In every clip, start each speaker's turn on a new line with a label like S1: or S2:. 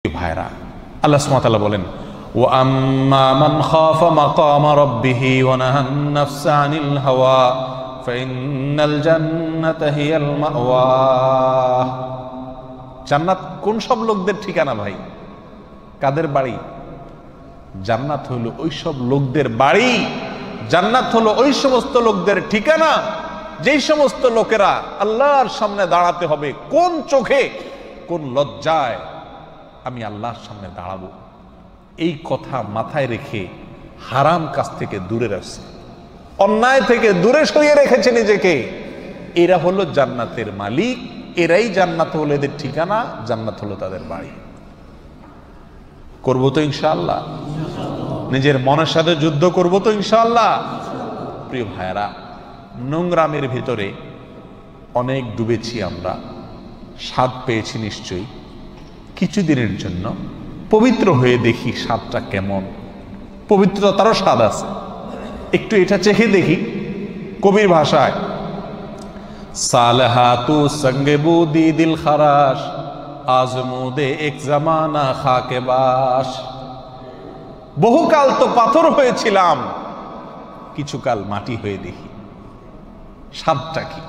S1: ভাইরা, আল্লাহ সুবহানাহু ওয়া তাআলা বলেন, ওয়া আম্মা মান খাফা মাকামা রাব্বিহি ওয়া নাহান নাফসা আনিল হাওয়া ফাইন্নাল জান্নাতা হিয়াল মাওয়া। জান্নাত কোন সব লোকদের ঠিকানা ভাই? কাদের বাড়ি? জান্নাত হলো ওই সব লোকদের বাড়ি, জান্নাত হলো ওই সমস্ত লোকদের ঠিকানা যেই সমস্ত লোকেরা আল্লাহর সামনে দাঁড়াতে হবে। কোন চোখে, কোন লজ্জায় আমি আল্লাহর সামনে দাঁড়াবো, এই কথা মাথায় রেখে হারাম কাজ থেকে দূরে রাখছে, অন্যায় থেকে দূরে সরিয়ে রেখেছে নিজেকে। এরা হলো জান্নাতের মালিক, এরাই জান্নাত হলো এদের ঠিকানা, জান্নাত হলো তাদের বাড়ি। করবো তো ইনশাআল্লাহ? নিজের মনের সাথে যুদ্ধ করবো তো ইনশাআল্লাহ? প্রিয় ভাইয়েরা, নোংরামের ভিতরে অনেক ডুবেছি আমরা, স্বাদ পেয়েছি নিশ্চয়ই। কিছুদিনের জন্য পবিত্র হয়ে দেখি স্বাদটা কেমন। পবিত্রতারও স্বাদ আছে, একটু এটা চেখে দেখি। কবির ভাষায়, সালহাতু সঙ্গে বুদি দিল খারাস আজমুদে এক জামানা খাকে বাস। বহুকাল তো পাথর হয়েছিলাম, কিছুকাল মাটি হয়ে দেখি স্বাদটা কি।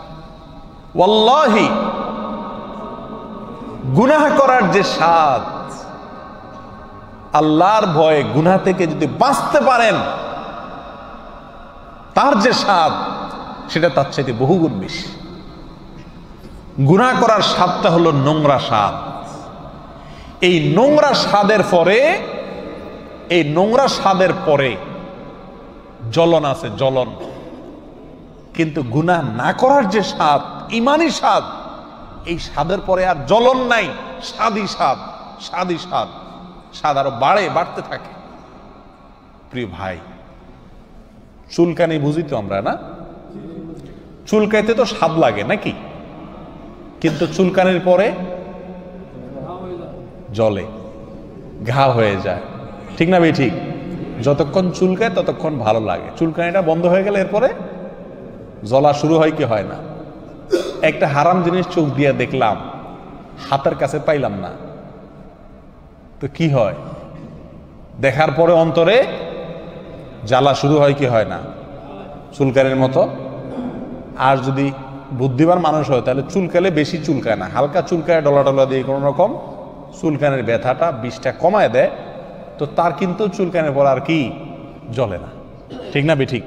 S1: ওয়াল্লাহি, গুনাহ করার যে স্বাদ, আল্লাহর ভয়ে গুনাহ থেকে যদি বাঁচতে পারেন তার যে স্বাদ, সেটা তার চাইতে বহুগুণ বেশি। গুনাহ করার স্বাদটা হলো নোংরা স্বাদ। এই নোংরা স্বাদের পরে, এই নোংরা স্বাদের পরে জ্বলন আছে, জ্বলন। কিন্তু গুনাহ না করার যে স্বাদ, ঈমানি স্বাদ, এই স্বাদের পরে আর জ্বলন নাই, স্বাদই স্বাদ, স্বাদই স্বাদ, স্বাদ আরো বাড়তে থাকে। প্রিয় ভাই, চুলকানি বুঝি তো আমরা, না? চুলকাইতে তো স্বাদ লাগে নাকি? কিন্তু চুলকানির পরে জ্বলে, ঘা হয়ে যায়, ঠিক না ভাই? ঠিক। যতক্ষণ চুলকায় ততক্ষণ ভালো লাগে, চুলকানিটা বন্ধ হয়ে গেলে এরপরে জ্বলা শুরু হয় কি হয় না? একটা হারাম জিনিস চোখ দিয়ে দেখলাম, হাতের কাছে পাইলাম না, তো কি হয়? দেখার পরে অন্তরে জ্বালা শুরু হয় কি হয় না? চুলকানির মতো। আর যদি বুদ্ধিমান মানুষ হয় তাহলে চুলকালে বেশি চুলকায় না, হালকা চুলকায়, ডলা দিয়ে কোনো রকম চুলকানির ব্যথাটা, বিষটা কমায় দেয়, তো তার কিন্তু চুলকানির পর আর কি জ্বলে না, ঠিক না বে ঠিক?